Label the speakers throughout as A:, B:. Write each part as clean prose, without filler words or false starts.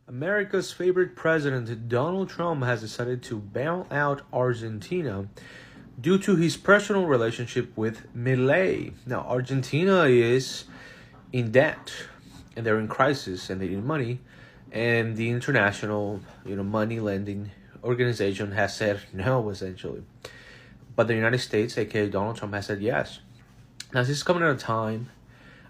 A: America's favorite president, Donald Trump, has decided to bail out Argentina due to his personal relationship with Milei. Now, Argentina is in debt and they're in crisis and they need money, and the international, money lending organization has said no, essentially. But the United States, aka Donald Trump, has said yes. Now, this is coming at a time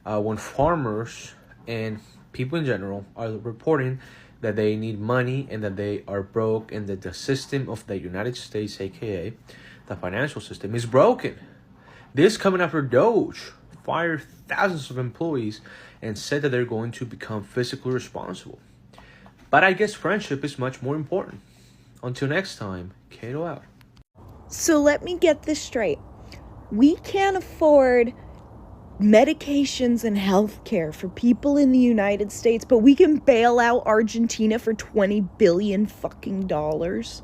A: when farmers and people in general are reporting that they need money and that they are broke and that the system of the United States, aka the financial system, is broken. This coming after Doge fired thousands of employees and said that they're going to become fiscally responsible. But I guess friendship is much more important. Until next time, Kato out.
B: So let me get this straight. We can't afford medications and health care for people in the United States, but we can bail out Argentina for $20 billion fucking dollars.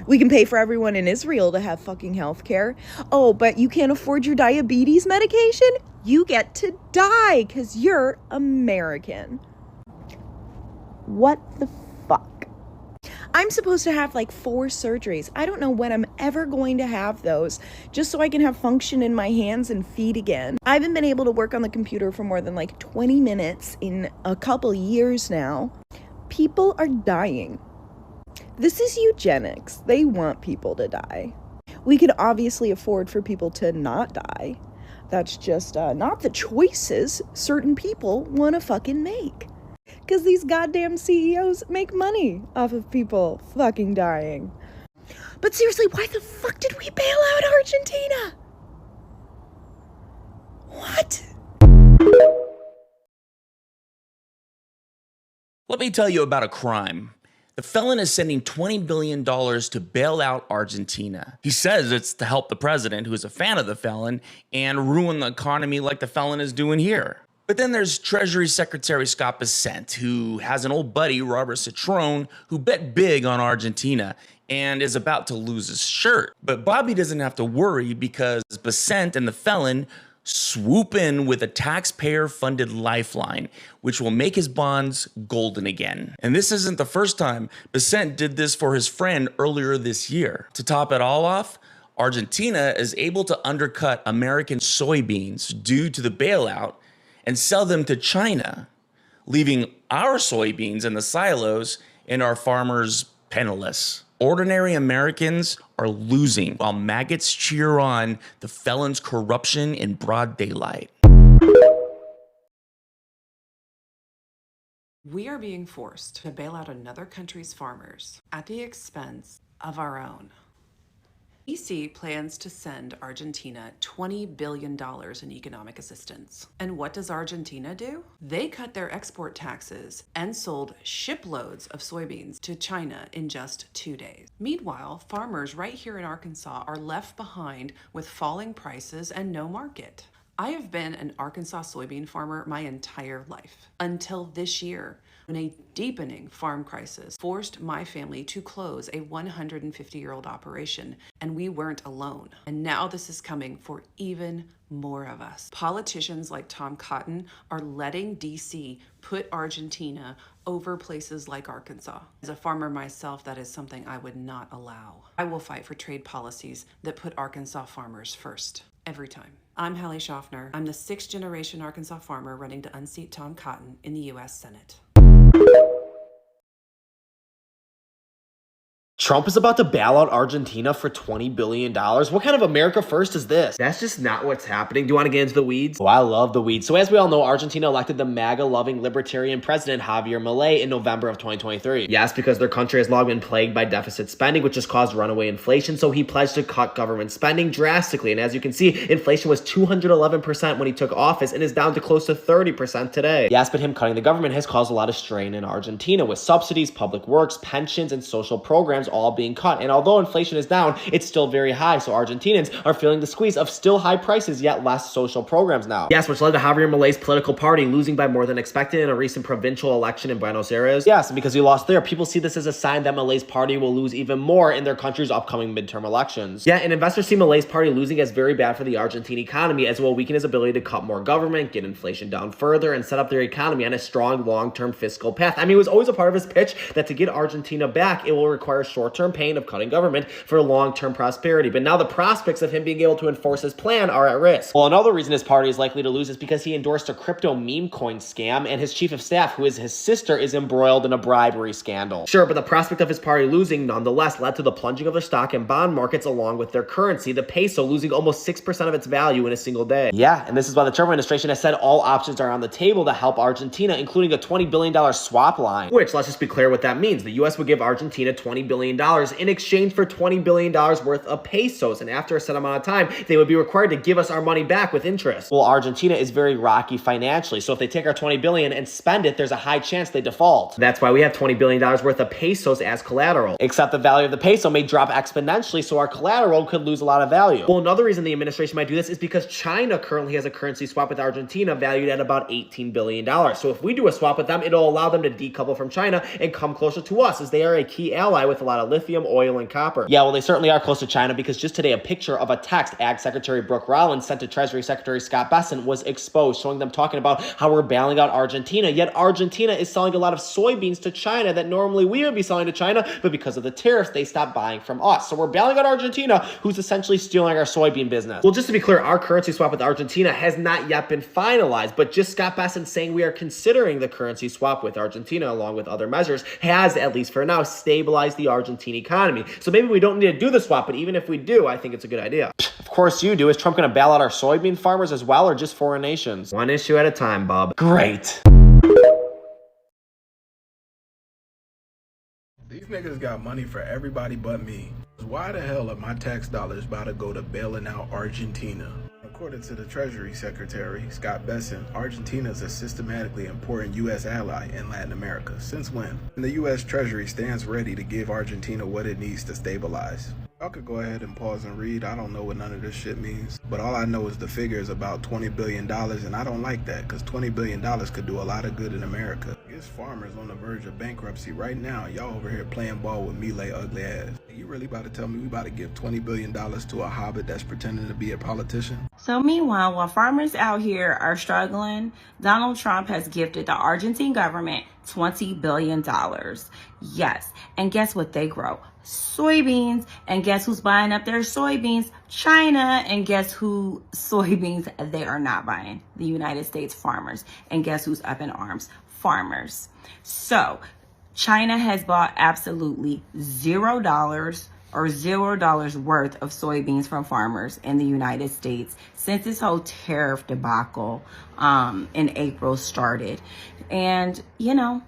B: We can pay for everyone in Israel to have fucking health care. Oh, but you can't afford your diabetes medication? You get to die because you're American. What the fuck? I'm supposed to have like 4 surgeries. I don't know when I'm ever going to have those, just so I can have function in my hands and feet again. I haven't been able to work on the computer for more than like 20 minutes in a couple years now. People are dying. This is eugenics. They want people to die. We can obviously afford for people to not die. That's just not the choices certain people want to fucking make. Because these goddamn CEOs make money off of people fucking dying. But seriously, why the fuck did we bail out Argentina? What?
C: Let me tell you about a crime. The felon is sending $20 billion to bail out Argentina. He says it's to help the president, who is a fan of the felon, and ruin the economy like the felon is doing here. But then there's Treasury Secretary Scott Bessent, who has an old buddy, Robert Citron, who bet big on Argentina and is about to lose his shirt. But Bobby doesn't have to worry because Bessent and the felon swoop in with a taxpayer-funded lifeline, which will make his bonds golden again. And this isn't the first time. Bessent did this for his friend earlier this year. To top it all off, Argentina is able to undercut American soybeans due to the bailout and sell them to China, leaving our soybeans in the silos and our farmers penniless. Ordinary Americans are losing while maggots cheer on the felon's corruption in broad daylight.
D: We are being forced to bail out another country's farmers at the expense of our own. EC plans to send Argentina $20 billion in economic assistance. And what does Argentina do? They cut their export taxes and sold shiploads of soybeans to China in just 2 days. Meanwhile, farmers right here in Arkansas are left behind with falling prices and no market. I have been an Arkansas soybean farmer my entire life, until this year, when a deepening farm crisis forced my family to close a 150-year-old operation, and we weren't alone. And now this is coming for even more of us. Politicians like Tom Cotton are letting DC put Argentina over places like Arkansas. As a farmer myself, that is something I would not allow. I will fight for trade policies that put Arkansas farmers first, every time. I'm Hallie Schaffner. I'm the 6th-generation Arkansas farmer running to unseat Tom Cotton in the U.S. Senate.
E: Trump is about to bail out Argentina for $20 billion. What kind of America first is this? That's just not what's happening. Do you want to get into the weeds? Oh, I love the weeds. So as we all know, Argentina elected the MAGA-loving libertarian president Javier Milei in November of 2023. Yes, because their country has long been plagued by deficit spending, which has caused runaway inflation, so he pledged to cut government spending drastically. And as you can see, inflation was 211% when he took office and is down to close to 30% today. Yes, but him cutting the government has caused a lot of strain in Argentina, with subsidies, public works, pensions, and social programs all all being cut. And although inflation is down, it's still very high. So Argentinians are feeling the squeeze of still high prices, yet less social programs now. Yes, which led to Javier Milei's political party losing by more than expected in a recent provincial election in Buenos Aires. Yes, and because he lost there, people see this as a sign that Milei's party will lose even more in their country's upcoming midterm elections. Yeah, and investors see Milei's party losing as very bad for the Argentine economy, as will weaken his ability to cut more government, get inflation down further, and set up their economy on a strong long-term fiscal path. I mean, it was always a part of his pitch that to get Argentina back, it will require short-term pain of cutting government for long-term prosperity. But now the prospects of him being able to enforce his plan are at risk. Well, another reason his party is likely to lose is because he endorsed a crypto meme coin scam, and his chief of staff, who is his sister, is embroiled in a bribery scandal. Sure, but the prospect of his party losing nonetheless led to the plunging of their stock and bond markets along with their currency, the peso losing almost 6% of its value in a single day. Yeah, and this is why the Trump administration has said all options are on the table to help Argentina, including a $20 billion swap line. Which, let's just be clear what that means. The U.S. would give Argentina $20 billion in exchange for $20 billion worth of pesos, and after a set amount of time, they would be required to give us our money back with interest. Well, Argentina is very rocky financially, so if they take our $20 billion and spend it, there's a high chance they default. That's why we have $20 billion worth of pesos as collateral. Except the value of the peso may drop exponentially, so our collateral could lose a lot of value. Well, another reason the administration might do this is because China currently has a currency swap with Argentina valued at about $18 billion. So if we do a swap with them, it'll allow them to decouple from China and come closer to us, as they are a key ally with a lot of lithium, oil, and copper. Yeah, well, they certainly are close to China, because just today a picture of a text Ag Secretary Brooke Rollins sent to Treasury Secretary Scott Bessent was exposed, showing them talking about how we're bailing out Argentina, yet Argentina is selling a lot of soybeans to China that normally we would be selling to China, but because of the tariffs, they stopped buying from us. So we're bailing out Argentina, who's essentially stealing our soybean business. Well, just to be clear, our currency swap with Argentina has not yet been finalized, but just Scott Bessent saying we are considering the currency swap with Argentina along with other measures has, at least for now, stabilized the Argentine economy. So maybe we don't need to do the swap, but even if we do, I think it's a good idea. Of course you do. Is Trump going to bail out our soybean farmers as well, or just foreign nations? One issue at a time, bub. Great.
F: These niggas got money for everybody but me. Why the hell are my tax dollars about to go to bailing out Argentina? According to the Treasury Secretary, Scott Bessent, Argentina is a systematically important U.S. ally in Latin America. Since when? And the U.S. Treasury stands ready to give Argentina what it needs to stabilize. Y'all could go ahead and pause and read. I don't know what none of this shit means. But all I know is the figure is about $20 billion, and I don't like that, because $20 billion could do a lot of good in America. There's farmers on the verge of bankruptcy right now. Y'all over here playing ball with Milei ugly ass. You really about to tell me we about to give $20 billion to a hobbit that's pretending to be a politician?
G: So meanwhile, while farmers out here are struggling, Donald Trump has gifted the Argentine government $20 billion. Yes. And guess what they grow? Soybeans. And guess who's buying up their soybeans? China. And guess who soybeans they are not buying? The United States farmers. And guess who's up in arms? Farmers. So China has bought absolutely $0 or $0 worth of soybeans from farmers in the United States since this whole tariff debacle in April started. And, you know,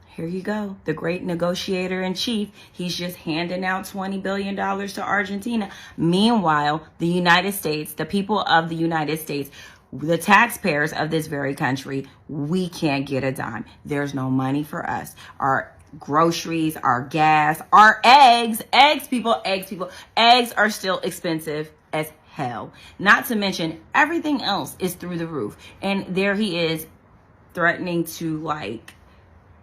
G: here you go. The great negotiator in chief, he's just handing out $20 billion to Argentina. Meanwhile, the United States, the people of the United States, the taxpayers of this very country, we can't get a dime. There's no money for us. Our groceries, our gas, our eggs are still expensive as hell. Not to mention everything else is through the roof. And there he is threatening to like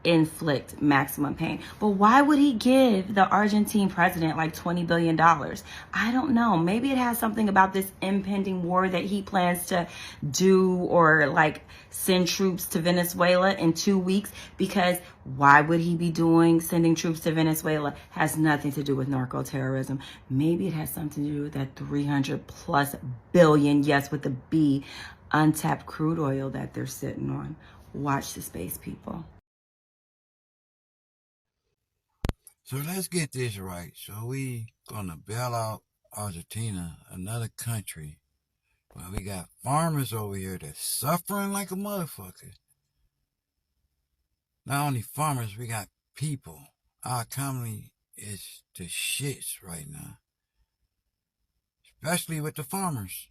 G: inflict maximum pain. But why would he give the Argentine president like $20 billion? I don't know. Maybe it has something about this impending war that he plans to do, or like send troops to Venezuela in 2 weeks. Because why would he be sending troops to Venezuela? Has nothing to do with narco-terrorism. Maybe it has something to do with that 300+ billion, yes, with the B, untapped crude oil that they're sitting on. Watch the space, people.
H: So let's get this right. So we gonna bail out Argentina, another country, where we got farmers over here that's suffering like a motherfucker. Not only farmers, we got people. Our economy is the shits right now, especially with the farmers.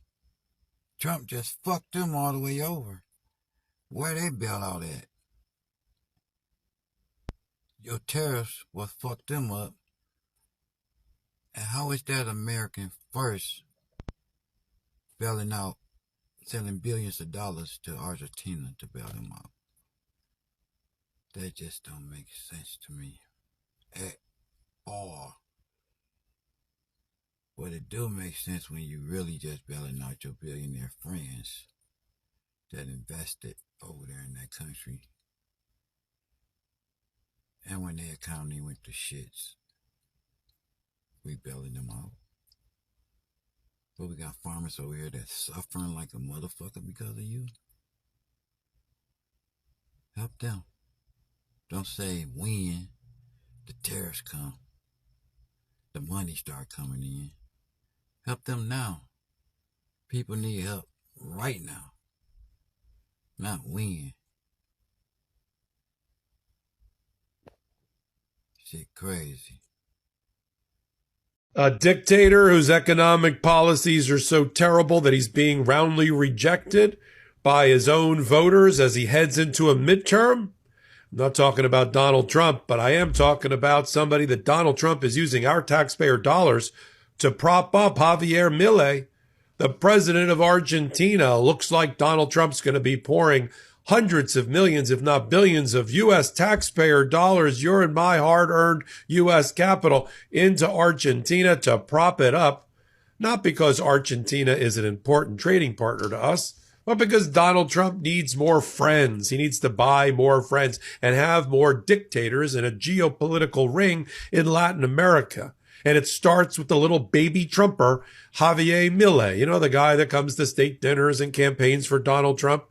H: Trump just fucked them all the way over. Where they bail out at? Your tariffs will fuck them up. And how is that American first bailing out, selling billions of dollars to Argentina to bail them out? That just don't make sense to me at all. But it do make sense when you really just bailing out your billionaire friends that invested over there in that country. And when their economy went to shits, we bailing them out. But we got farmers over here that's suffering like a motherfucker because of you. Help them. Don't say when the tariffs come, the money start coming in. Help them now. People need help right now, not when. Shit crazy.
I: A dictator whose economic policies are so terrible that he's being roundly rejected by his own voters as he heads into a midterm? I'm not talking about Donald Trump, but I am talking about somebody that Donald Trump is using our taxpayer dollars to prop up. Javier Milei, the president of Argentina. Looks like Donald Trump's going to be pouring hundreds of millions, if not billions, of U.S. taxpayer dollars, your and my hard-earned U.S. capital, into Argentina to prop it up, not because Argentina is an important trading partner to us, but because Donald Trump needs more friends. He needs to buy more friends and have more dictators in a geopolitical ring in Latin America. And it starts with the little baby Trumper, Javier Milei, you know, the guy that comes to state dinners and campaigns for Donald Trump.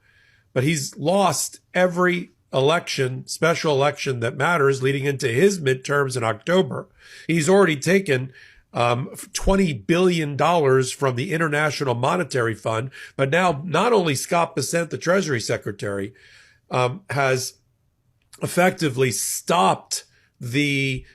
I: But he's lost every election, special election that matters leading into his midterms in October. He's already taken $20 billion from the International Monetary Fund. But now not only Scott Bessent, the Treasury Secretary, has effectively stopped the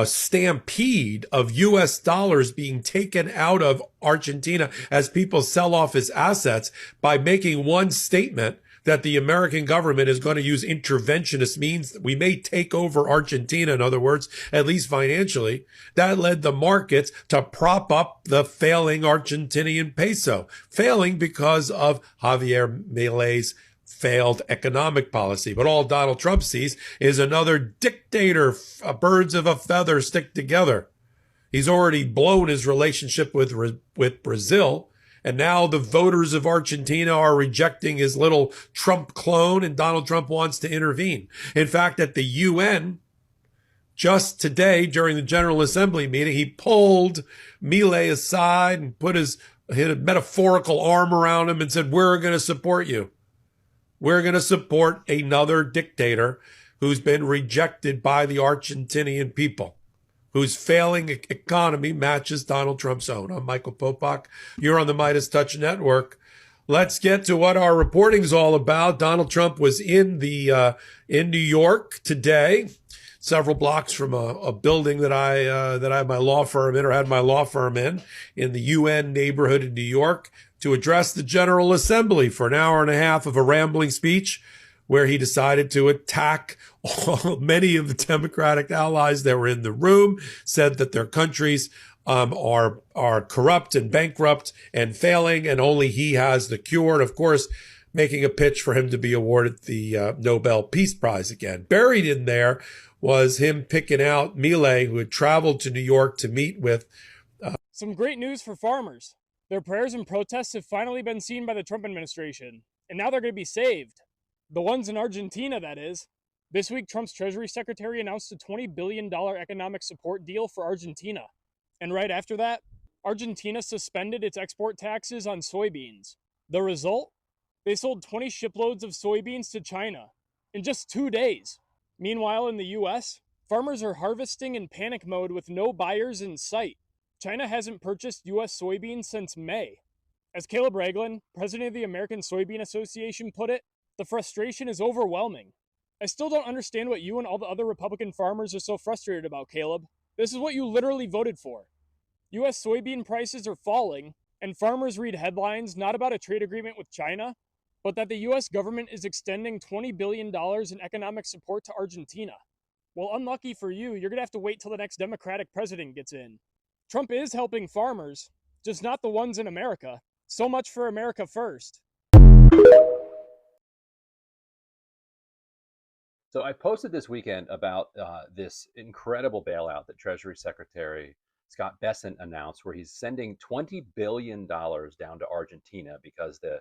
I: stampede of U.S. dollars being taken out of Argentina as people sell off his assets by making one statement that the American government is going to use interventionist means. We may take over Argentina, in other words, at least financially. That led the markets to prop up the failing Argentinian peso, failing because of Javier Milei's failed economic policy. But all Donald Trump sees is another dictator. Birds of a feather stick together. He's already blown his relationship with Brazil. And now the voters of Argentina are rejecting his little Trump clone, and Donald Trump wants to intervene. In fact, at the UN, just today during the General Assembly meeting, he pulled Milei aside and hit a metaphorical arm around him and said, "We're going to support you. We're going to support another dictator who's been rejected by the Argentinian people, whose failing economy matches Donald Trump's own." I'm Michael Popak. You're on the Midas Touch Network. Let's get to what our reporting's all about. Donald Trump was in New York today, several blocks from a building that I had my law firm in the UN neighborhood in New York, to address the General Assembly for an hour and a half of a rambling speech where he decided to attack many of the Democratic allies that were in the room, said that their countries are corrupt and bankrupt and failing, and only he has the cure. And of course, making a pitch for him to be awarded the Nobel Peace Prize again. Buried in there was him picking out Milei, who had traveled to New York to meet with.
J: Some great news for farmers. Their prayers and protests have finally been seen by the Trump administration, and now they're going to be saved. The ones in Argentina, that is. This week, Trump's Treasury Secretary announced a $20 billion economic support deal for Argentina. And right after that, Argentina suspended its export taxes on soybeans. The result? They sold 20 shiploads of soybeans to China in just 2 days. Meanwhile, in the US, farmers are harvesting in panic mode with no buyers in sight. China hasn't purchased US soybeans since May. As Caleb Ragland, president of the American Soybean Association, put it, the frustration is overwhelming. I still don't understand what you and all the other Republican farmers are so frustrated about, Caleb. This is what you literally voted for. US soybean prices are falling, and farmers read headlines not about a trade agreement with China, but that the US government is extending $20 billion in economic support to Argentina. Well, unlucky for you, you're going to have to wait till the next Democratic president gets in. Trump is helping farmers, just not the ones in America. So much for America first.
K: So I posted this weekend about this incredible bailout that Treasury Secretary Scott Bessent announced, where he's sending $20 billion down to Argentina because the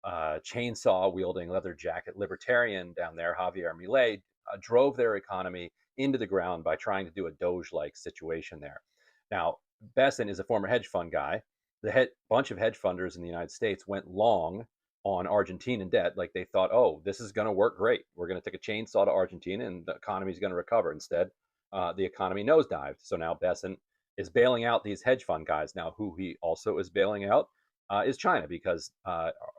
K: chainsaw-wielding, leather jacket libertarian down there, Javier Milei, drove their economy into the ground by trying to do a Doge-like situation there. Now, Bessent is a former hedge fund guy. The bunch of hedge funders in the United States went long on Argentinian debt. Like they thought, oh, this is going to work great. We're going to take a chainsaw to Argentina and the economy is going to recover. Instead, the economy nosedived. So now Bessent is bailing out these hedge fund guys. Now, who he also is bailing out is China, because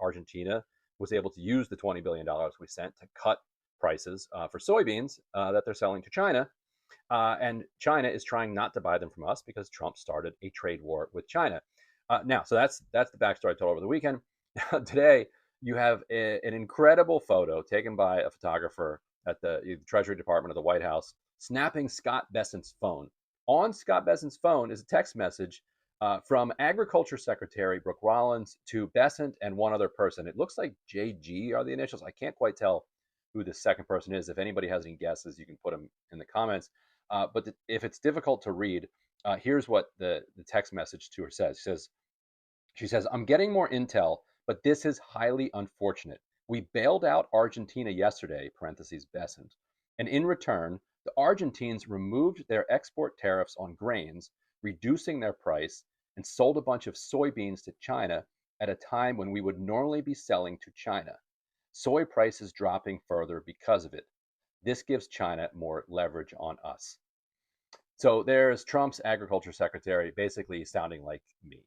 K: Argentina was able to use the $20 billion we sent to cut prices for soybeans that they're selling to China. And China is trying not to buy them from us because Trump started a trade war with China. Now, so that's the backstory I told over the weekend. Today, you have an incredible photo taken by a photographer at the Treasury Department of the White House, snapping Scott Bessent's phone. On Scott Bessent's phone is a text message from Agriculture Secretary Brooke Rollins to Bessent and one other person. It looks like JG are the initials. I can't quite tell who the second person is. If anybody has any guesses, you can put them in the comments. But if it's difficult to read, here's what the text message to her says. She says, I'm getting more intel, but this is highly unfortunate. We bailed out Argentina yesterday, parentheses Bessent, and in return, the Argentines removed their export tariffs on grains, reducing their price, and sold a bunch of soybeans to China at a time when we would normally be selling to China. Soy prices dropping further because of it. This gives China more leverage on us. So there's Trump's agriculture secretary basically sounding like me.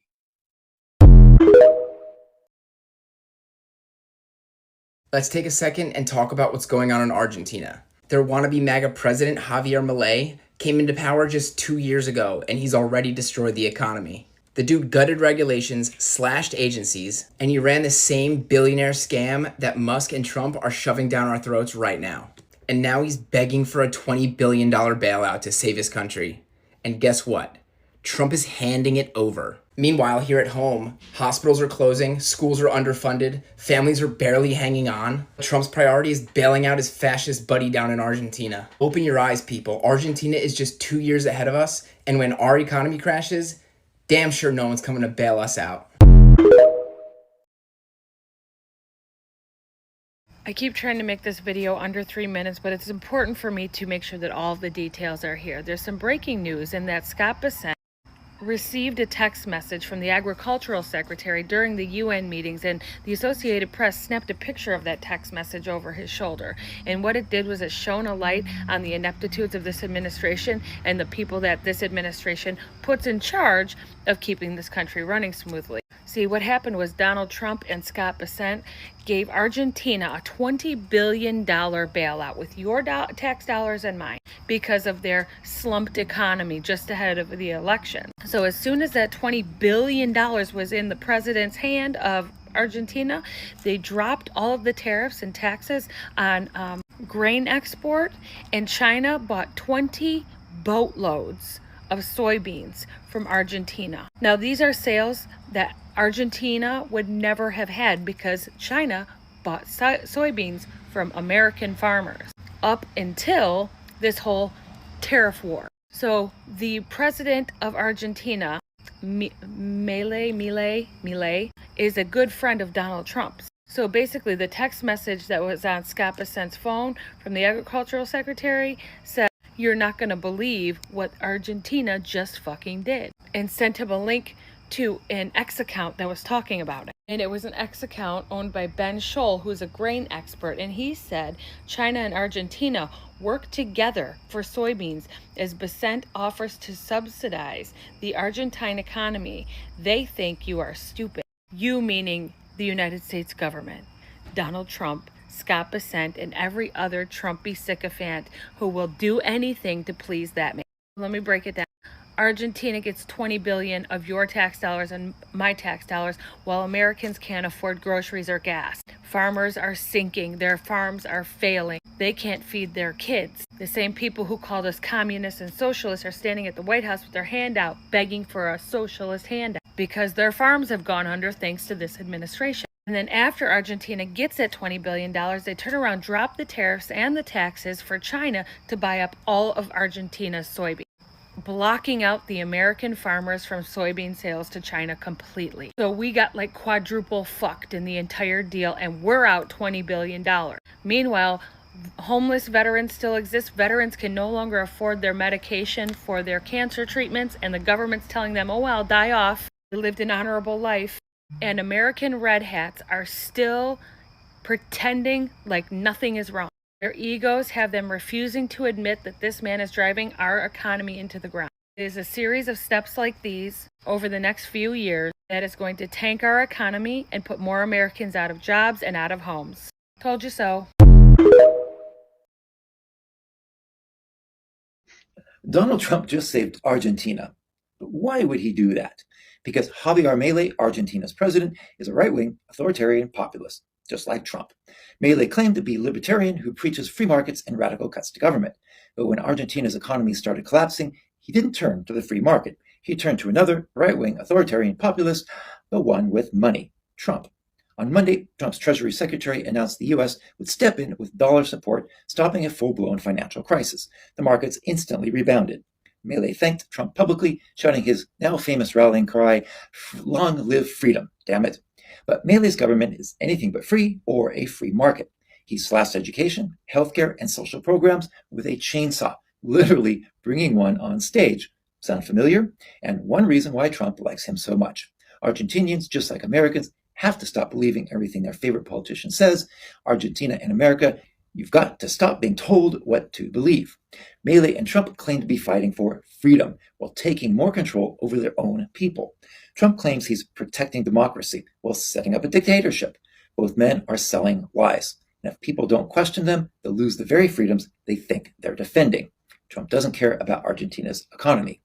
L: Let's take a second and talk about what's going on in Argentina. Their wannabe MAGA president, Javier Milei, came into power just 2 years ago, and he's already destroyed the economy. The dude gutted regulations, slashed agencies, and he ran the same billionaire scam that Musk and Trump are shoving down our throats right now. And now he's begging for a $20 billion bailout to save his country. And guess what? Trump is handing it over. Meanwhile, here at home, hospitals are closing, schools are underfunded, families are barely hanging on. Trump's priority is bailing out his fascist buddy down in Argentina. Open your eyes, people. Argentina is just 2 years ahead of us, and when our economy crashes, damn sure no one's coming to bail us out.
M: I keep trying to make this video under 3 minutes, but it's important for me to make sure that all the details are here. There's some breaking news in that Scott Bessent received a text message from the agricultural secretary during the UN meetings, and the Associated Press snapped a picture of that text message over his shoulder. And what it did was it shone a light on the ineptitudes of this administration and the people that this administration puts in charge of keeping this country running smoothly. See, what happened was Donald Trump and Scott Bessent gave Argentina a $20 billion bailout with your tax dollars and mine because of their slumped economy just ahead of the election. So as soon as that $20 billion was in the president's hand of Argentina, they dropped all of the tariffs and taxes on grain export, and China bought 20 boatloads of soybeans from Argentina. Now, these are sales that Argentina would never have had because China bought soybeans from American farmers up until this whole tariff war. So the president of Argentina, Milei, is a good friend of Donald Trump's. So basically the text message that was on Scott Bessent's phone from the agricultural secretary said, "You're not going to believe what Argentina just fucking did," and sent him a link to an X account that was talking about it. And it was an X account owned by Ben Scholl, who's a grain expert. And he said China and Argentina work together for soybeans as Bessent offers to subsidize the Argentine economy. They think you are stupid. You meaning the United States government, Donald Trump, Scott Bessent, and every other Trumpy sycophant who will do anything to please that man. Let me break it down. Argentina gets $20 billion of your tax dollars and my tax dollars, while Americans can't afford groceries or gas. Farmers are sinking. Their farms are failing. They can't feed their kids. The same people who called us communists and socialists are standing at the White House with their hand out, begging for a socialist handout, because their farms have gone under thanks to this administration. And then after Argentina gets that $20 billion, they turn around, drop the tariffs and the taxes for China to buy up all of Argentina's soybeans, blocking out the American farmers from soybean sales to China completely. So we got like quadruple fucked in the entire deal, and we're out $20 billion. Meanwhile, homeless veterans still exist. Veterans can no longer afford their medication for their cancer treatments, and the government's telling them, oh well, die off. They lived an honorable life. And American red hats are still pretending like nothing is wrong. Their egos have them refusing to admit that this man is driving our economy into the ground. It is a series of steps like these over the next few years that is going to tank our economy and put more Americans out of jobs and out of homes. Told you so.
N: Donald Trump just saved Argentina. But why would he do that? Because Javier Milei, Argentina's president, is a right-wing authoritarian populist, just like Trump. Milei claimed to be a libertarian who preaches free markets and radical cuts to government. But when Argentina's economy started collapsing, he didn't turn to the free market. He turned to another right-wing authoritarian populist, the one with money, Trump. On Monday, Trump's Treasury Secretary announced the U.S. would step in with dollar support, stopping a full-blown financial crisis. The markets instantly rebounded. Milei thanked Trump publicly, shouting his now famous rallying cry, "Long live freedom, damn it." But Milei's government is anything but free or a free market. He slashed education, healthcare, and social programs with a chainsaw, literally bringing one on stage. Sound familiar? And one reason why Trump likes him so much. Argentinians, just like Americans, have to stop believing everything their favorite politician says. Argentina and America, you've got to stop being told what to believe. Milei and Trump claim to be fighting for freedom while taking more control over their own people. Trump claims he's protecting democracy while setting up a dictatorship. Both men are selling lies. And if people don't question them, they'll lose the very freedoms they think they're defending. Trump doesn't care about Argentina's economy.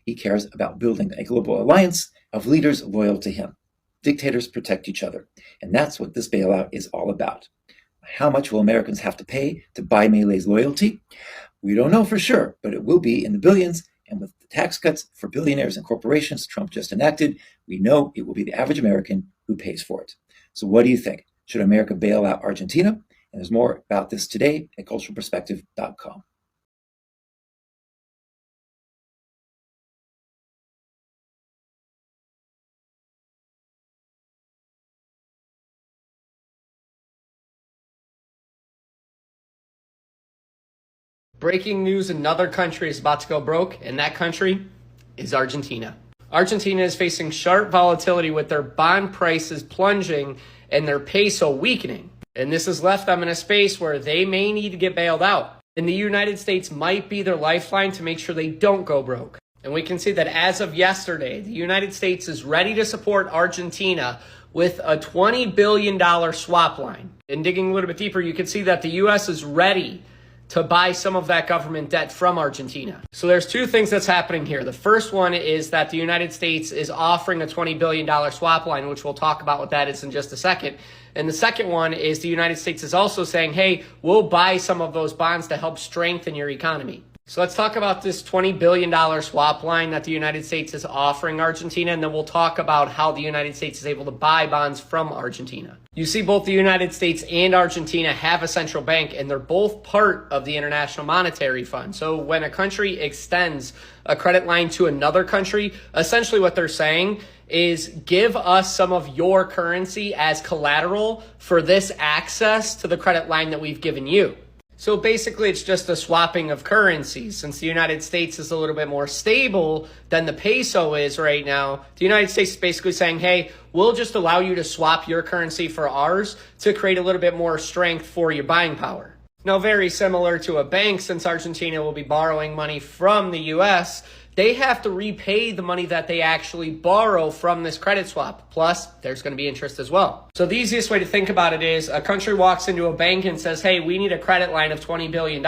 N: He cares about building a global alliance of leaders loyal to him. Dictators protect each other. And that's what this bailout is all about. How much will Americans have to pay to buy Milei's loyalty? We don't know for sure, but it will be in the billions. And with the tax cuts for billionaires and corporations Trump just enacted, we know it will be the average American who pays for it. So what do you think? Should America bail out Argentina? And there's more about this today at culturalperspective.com.
O: Breaking news, another country is about to go broke, and that country is Argentina. Argentina is facing sharp volatility with their bond prices plunging and their peso weakening. And this has left them in a space where they may need to get bailed out. And the United States might be their lifeline to make sure they don't go broke. And we can see that as of yesterday, the United States is ready to support Argentina with a $20 billion swap line. And digging a little bit deeper, you can see that the U.S. is ready to buy some of that government debt from Argentina. So there's two things that's happening here. The first one is that the United States is offering a $20 billion swap line, which we'll talk about what that is in just a second. And the second one is the United States is also saying, hey, we'll buy some of those bonds to help strengthen your economy. So let's talk about this $20 billion swap line that the United States is offering Argentina, and then we'll talk about how the United States is able to buy bonds from Argentina. You see, both the United States and Argentina have a central bank, and they're both part of the International Monetary Fund. So when a country extends a credit line to another country, essentially what they're saying is give us some of your currency as collateral for this access to the credit line that we've given you. So basically, it's just a swapping of currencies. Since the United States is a little bit more stable than the peso is right now, the United States is basically saying, hey, we'll just allow you to swap your currency for ours to create a little bit more strength for your buying power. Now, very similar to a bank, since Argentina will be borrowing money from the U.S., they have to repay the money that they actually borrow from this credit swap. Plus, there's going to be interest as well. So the easiest way to think about it is a country walks into a bank and says, hey, we need a credit line of $20 billion.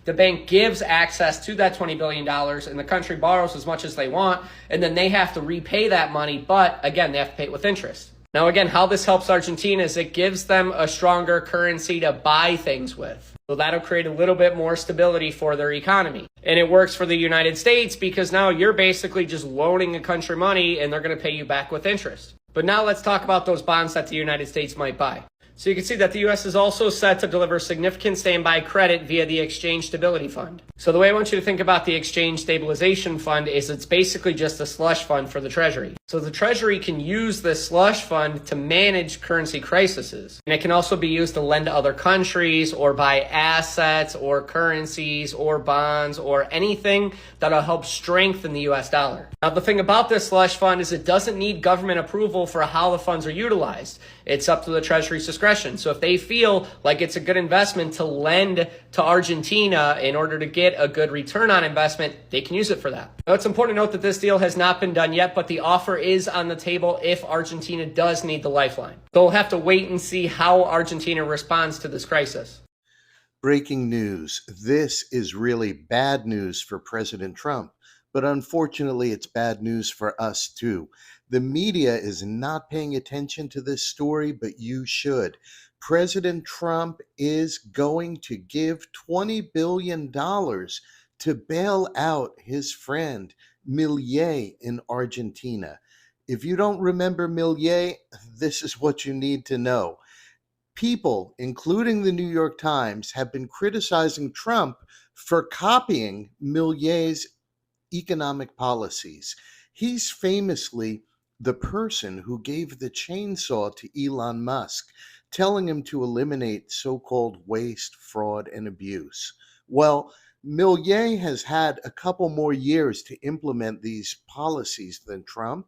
O: The bank gives access to that $20 billion and the country borrows as much as they want. And then they have to repay that money. But again, they have to pay it with interest. Now, again, how this helps Argentina is it gives them a stronger currency to buy things with. So that'll create a little bit more stability for their economy. And it works for the United States because now you're basically just loaning a country money and they're going to pay you back with interest. But now let's talk about those bonds that the United States might buy. So you can see that the U.S. is also set to deliver significant standby credit via the Exchange Stability Fund. So the way I want you to think about the Exchange Stabilization Fund is it's basically just a slush fund for the Treasury. So the Treasury can use this slush fund to manage currency crises. And it can also be used to lend to other countries or buy assets or currencies or bonds or anything that'll help strengthen the U.S. dollar. Now the thing about this slush fund is it doesn't need government approval for how the funds are utilized. It's up to the Treasury's discretion. So if they feel like it's a good investment to lend to Argentina in order to get a good return on investment, they can use it for that. Now, it's important to note that this deal has not been done yet, but the offer is on the table if Argentina does need the lifeline. They'll have to wait and see how Argentina responds to this crisis.
P: Breaking news. This is really bad news for President Trump, but unfortunately it's bad news for us too. The media is not paying attention to this story, but you should. President Trump is going to give $20 billion to bail out his friend Milei in Argentina. If you don't remember Milei, this is what you need to know. People, including the New York Times, have been criticizing Trump for copying Milei's economic policies. He's famously the person who gave the chainsaw to Elon Musk, telling him to eliminate so-called waste, fraud, and abuse. Well, Milei has had a couple more years to implement these policies than Trump,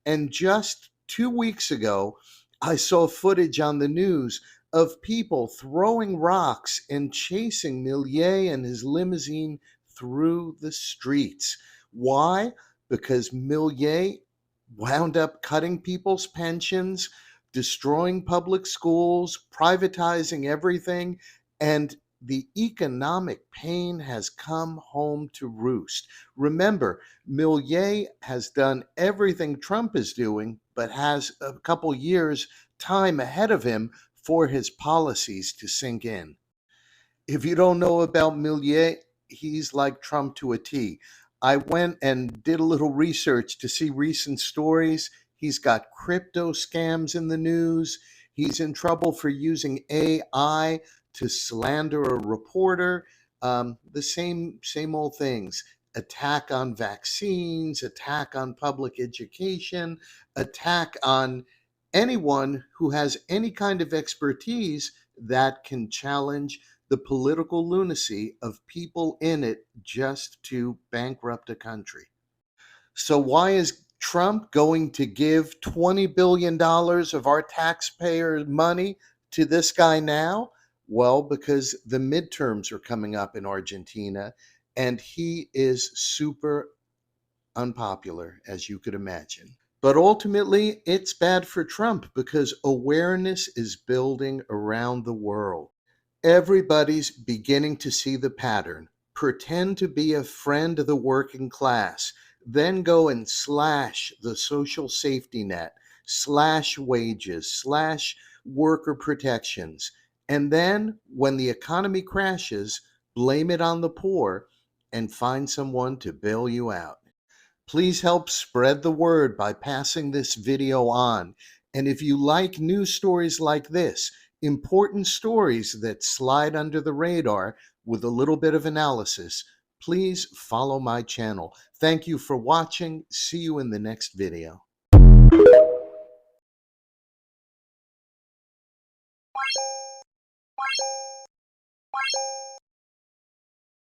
P: and just 2 weeks ago, I saw footage on the news of people throwing rocks and chasing Milei and his limousine through the streets. Why? Because Milei wound up cutting people's pensions, destroying public schools, privatizing everything, and the economic pain has come home to roost. Remember, Milei has done everything Trump is doing, but has a couple years' time ahead of him for his policies to sink in. If you don't know about Milei, he's like Trump to a T. I went and did a little research to see recent stories. He's got crypto scams in the news. He's in trouble for using AI to slander a reporter. The same old things. Attack on vaccines, attack on public education, attack on anyone who has any kind of expertise that can challenge the political lunacy of people in it just to bankrupt a country. So why is Trump going to give $20 billion of our taxpayer money to this guy now? Well, because the midterms are coming up in Argentina, and he is super unpopular, as you could imagine. But ultimately, it's bad for Trump because awareness is building around the world. Everybody's beginning to see the pattern. Pretend to be a friend of the working class, then go and slash the social safety net, slash wages, slash worker protections. And then when the economy crashes, blame it on the poor and find someone to bail you out. Please help spread the word by passing this video on. And if you like news stories like this, important stories that slide under the radar with a little bit of analysis, please follow my channel. Thank you for watching. See you in the next video.